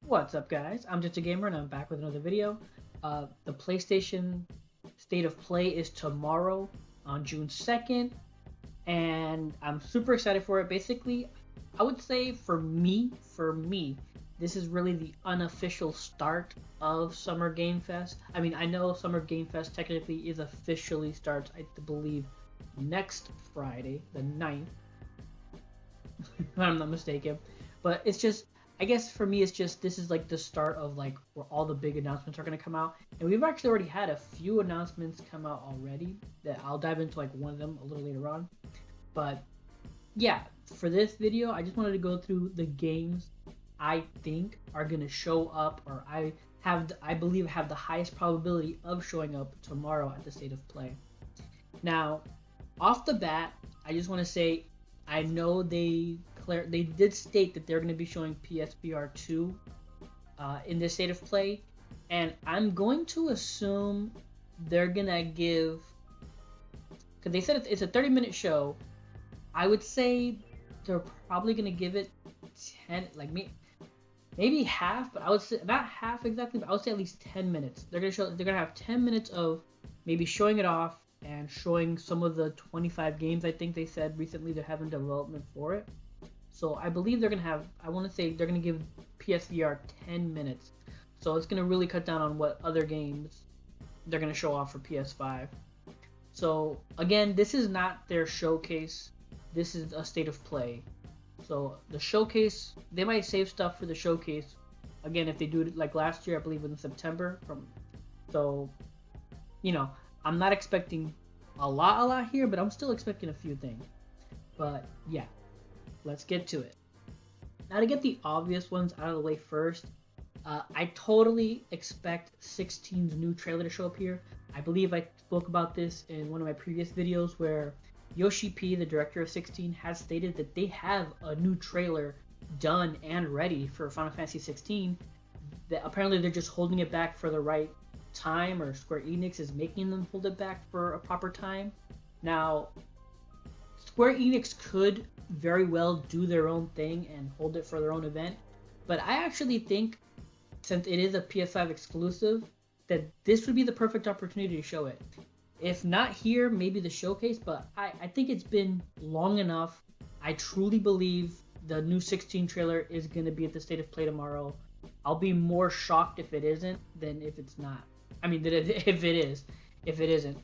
What's up, guys? I'm just a gamer and I'm back with another video. The PlayStation State of Play is tomorrow on June 2nd, and I'm super excited for it. Basically, I would say for me, this is really the unofficial start of Summer Game Fest. I mean, I know Summer Game Fest technically is officially starts, I believe, next Friday, the 9th, if I'm not mistaken. But it's just, I guess for me, it's just this is like the start of like where all the big announcements are gonna come out, and we've actually already had a few announcements come out already. That I'll dive into like one of them a little later on. But yeah, for this video, I just wanted to go through the games I think are gonna show up, or I believe have the highest probability of showing up tomorrow at the State of Play. Now, off the bat, I just want to say I know they did state that they're going to be showing PSVR 2 in this State of Play, and I'm going to assume they're going to give, because they said it's a 30-minute show. I would say they're probably going to give it 10, like maybe half, but I would say not half exactly, but I would say at least 10 minutes. They're going to have 10 minutes of maybe showing it off and showing some of the 25 games I think they said recently they're having development for it. So I believe they're going to have, I want to say they're going to give PSVR 10 minutes. So it's going to really cut down on what other games they're going to show off for PS5. So again, this is not their showcase. This is a State of Play. So the showcase, they might save stuff for the showcase. Again, if they do it like last year, I believe in September. So, you know, I'm not expecting a lot here, but I'm still expecting a few things. But yeah, let's get to it. Now, to get the obvious ones out of the way first, I totally expect 16's new trailer to show up here. I believe I spoke about this in one of my previous videos where Yoshi P, the director of 16, has stated that they have a new trailer done and ready for Final Fantasy 16. That apparently they're just holding it back for the right time, or Square Enix is making them hold it back for a proper time. Now, Square Enix could very well do their own thing and hold it for their own event, but I actually think, since it is a PS5 exclusive, that this would be the perfect opportunity to show it. If not here, maybe the showcase, but I think it's been long enough. I truly believe the new 16 trailer is going to be at the State of Play tomorrow. I'll be more shocked if it isn't than if it's not. I mean, if it isn't.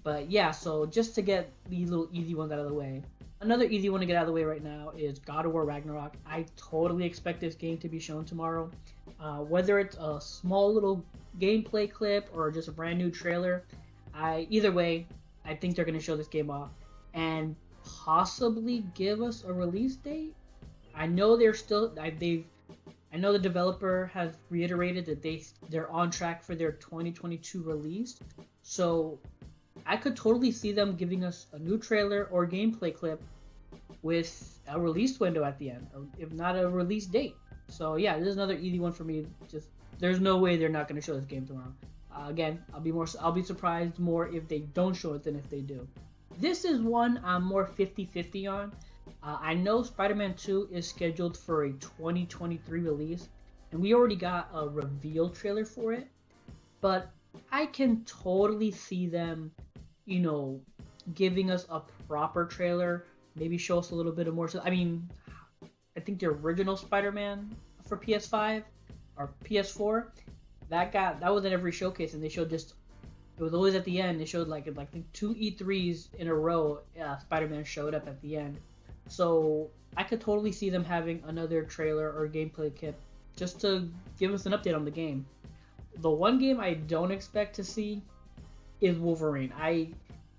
But yeah, so just to get these little easy ones out of the way. Another easy one to get out of the way right now is God of War Ragnarok. I totally expect this game to be shown tomorrow. Whether it's a small little gameplay clip or just a brand new trailer, either way, I think they're going to show this game off and possibly give us a release date. I know I know the developer has reiterated that they're on track for their 2022 release. So I could totally see them giving us a new trailer or gameplay clip with a release window at the end, or if not a release date. So yeah, this is another easy one for me. Just there's no way they're not going to show this game tomorrow. Again, I'll be surprised more if they don't show it than if they do. This is one I'm more 50-50 on. I know Spider-Man 2 is scheduled for a 2023 release, and we already got a reveal trailer for it, but I can totally see them, giving us a proper trailer, maybe show us a little bit of more. So, I mean, I think the original Spider-Man for PS5 or PS4, that was at every showcase, and they showed it was always at the end. They showed like 2 E3s in a row. Spider-Man showed up at the end. So I could totally see them having another trailer or gameplay clip just to give us an update on the game. The one game I don't expect to see is Wolverine.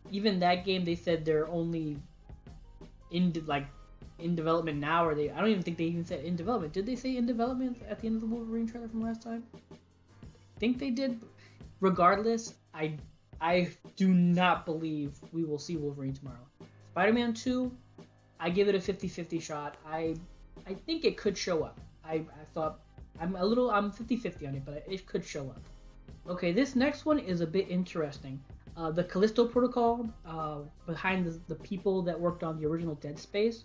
Even that game, they said they're only in development now, or I don't even think they even said in development. Did they say in development at the end of the Wolverine trailer from last time? I think they did. Regardless, I do not believe we will see Wolverine tomorrow. Spider-Man 2, I give it a 50-50 shot. I think it could show up. I thought I'm 50-50 on it, but it could show up. Okay, this next one is a bit interesting. The Callisto Protocol, behind the people that worked on the original Dead Space.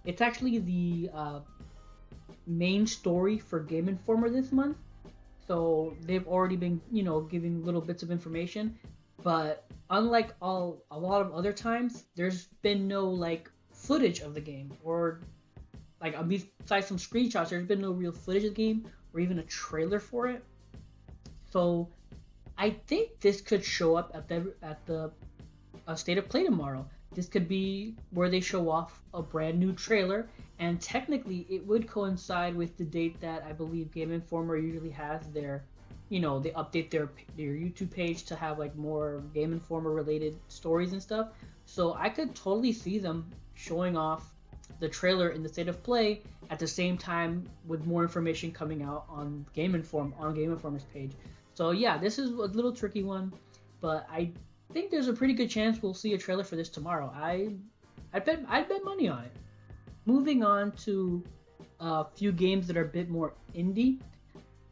It's actually main story for Game Informer this month. So they've already been, giving little bits of information. But unlike a lot of other times, there's been no like footage of the game, or like besides some screenshots, there's been no real footage of the game or even a trailer for it. So I think this could show up at the State of Play tomorrow. This could be where they show off a brand new trailer, and technically it would coincide with the date that I believe Game Informer usually has their, they update their YouTube page to have like more Game Informer related stories and stuff. So I could totally see them showing off the trailer in the State of Play at the same time with more information coming out on Game Informer's page. So yeah, this is a little tricky one, but I think there's a pretty good chance we'll see a trailer for this tomorrow. I'd bet money on it. Moving on to a few games that are a bit more indie,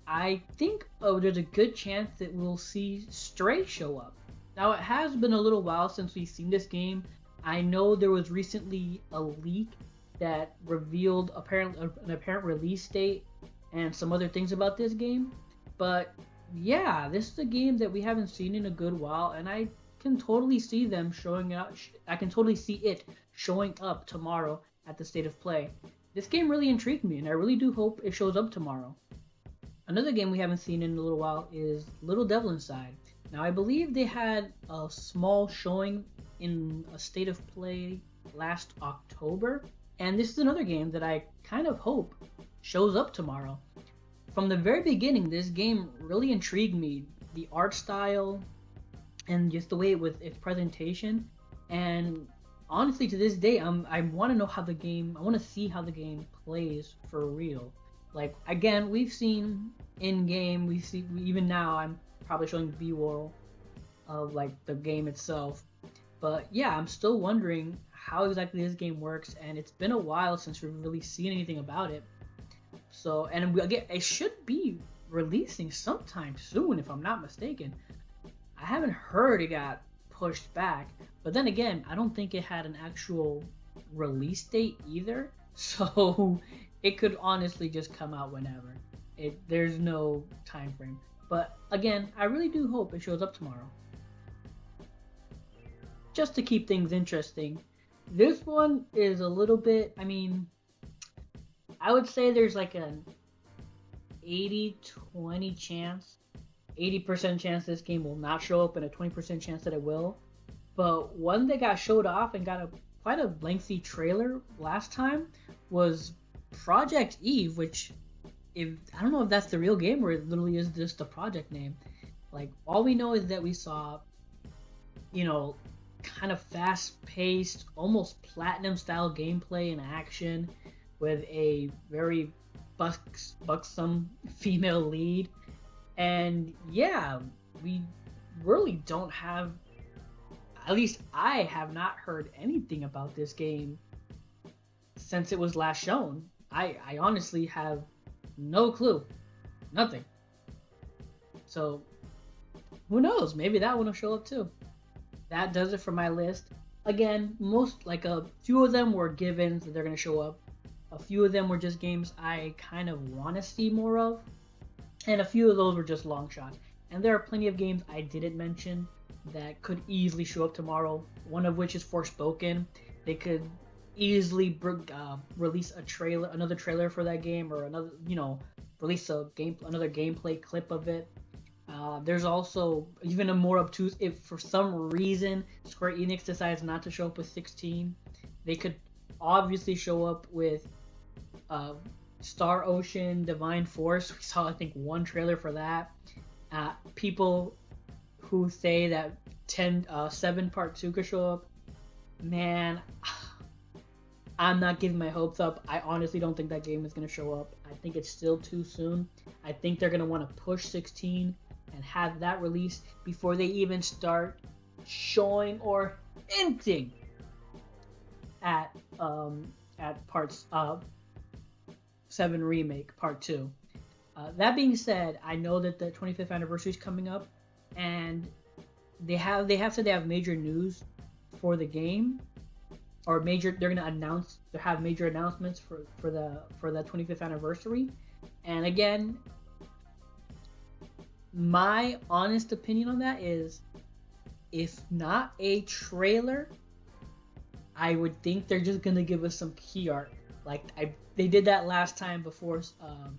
I think there's a good chance that we'll see Stray show up. Now, it has been a little while since we've seen this game. I know there was recently a leak that revealed an apparent release date and some other things about this game, but yeah, this is a game that we haven't seen in a good while, and I can totally see them showing up. I can totally see it showing up tomorrow at the State of Play. This game really intrigued me, and I really do hope it shows up tomorrow. Another game we haven't seen in a little while is Little Devil Inside. Now, I believe they had a small showing in a State of Play last October, and this is another game that I kind of hope shows up tomorrow. From the very beginning, this game really intrigued me. The art style and just the way its presentation. And honestly, to this day, I want to know how the game. I want to see how the game plays for real. Like again, we've seen in game. Even now. I'm probably showing B-roll of like the game itself. But yeah, I'm still wondering how exactly this game works, and it's been a while since we've really seen anything about it. So, and again, it should be releasing sometime soon, if I'm not mistaken. I haven't heard it got pushed back, but then again, I don't think it had an actual release date either. So, it could honestly just come out whenever. There's no time frame. But again, I really do hope it shows up tomorrow. Just to keep things interesting, this one is a little bit, I would say there's like an 80-20 chance, 80% chance this game will not show up and a 20% chance that it will. But one that got showed off and got quite a lengthy trailer last time was Project Eve, which I don't know if that's the real game or it literally is just the project name. Like, all we know is that we saw, kind of fast-paced, almost platinum-style gameplay and action with a very buxom female lead. And yeah, we really don't have, at least I have not heard anything about this game since it was last shown. I honestly have no clue. Nothing. So, who knows? Maybe that one will show up too. That does it for my list. Again, a few of them were givens that they're going to show up. A few of them were just games I kind of want to see more of. And a few of those were just long shots. And there are plenty of games I didn't mention that could easily show up tomorrow. One of which is Forspoken. They could easily release another trailer for that game, or release another gameplay clip of it. There's also even a more obtuse, if for some reason Square Enix decides not to show up with 16, they could obviously show up with Star Ocean Divine Force. We saw, I think, one trailer for that. People who say that 7 Part 2 could show up, man, I'm not giving my hopes up. I honestly don't think that game is going to show up. I think it's still too soon. I think they're going to want to push 16 and have that released before they even start showing or hinting at parts 7 Remake Part 2. That being said, I know that the 25th anniversary is coming up, and they have said they have major news for the game. or major. They're gonna announce. They have major announcements for the 25th anniversary. And again, my honest opinion on that is, if not a trailer, I would think they're just gonna give us some key art. Like they did that last time before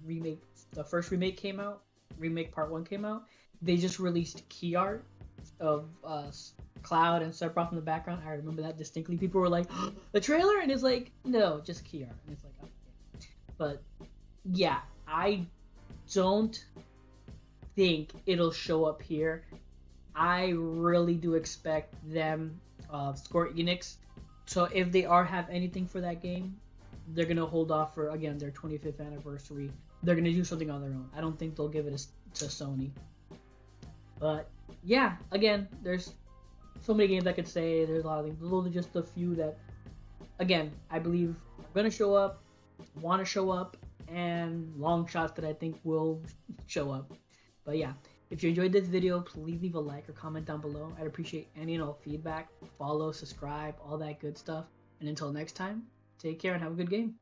remake the first remake came out. Remake Part 1 came out. They just released key art of Cloud and Sephiroth in the background. I remember that distinctly. People were like, the trailer, and it's like, no, just key art. And it's like, okay. But yeah, I don't think it'll show up here. I really do expect them, Square Enix. So if they have anything for that game, they're gonna hold off for again their 25th anniversary. They're gonna do something on their own. I don't think they'll give it to Sony. But yeah, again, there's so many games I could say. There's a lot of things. Those are just a few that, again, I believe are gonna show up, want to show up, and long shots that I think will show up. But yeah, if you enjoyed this video, please leave a like or comment down below. I'd appreciate any and all feedback. Follow, subscribe, all that good stuff. And until next time, take care and have a good game.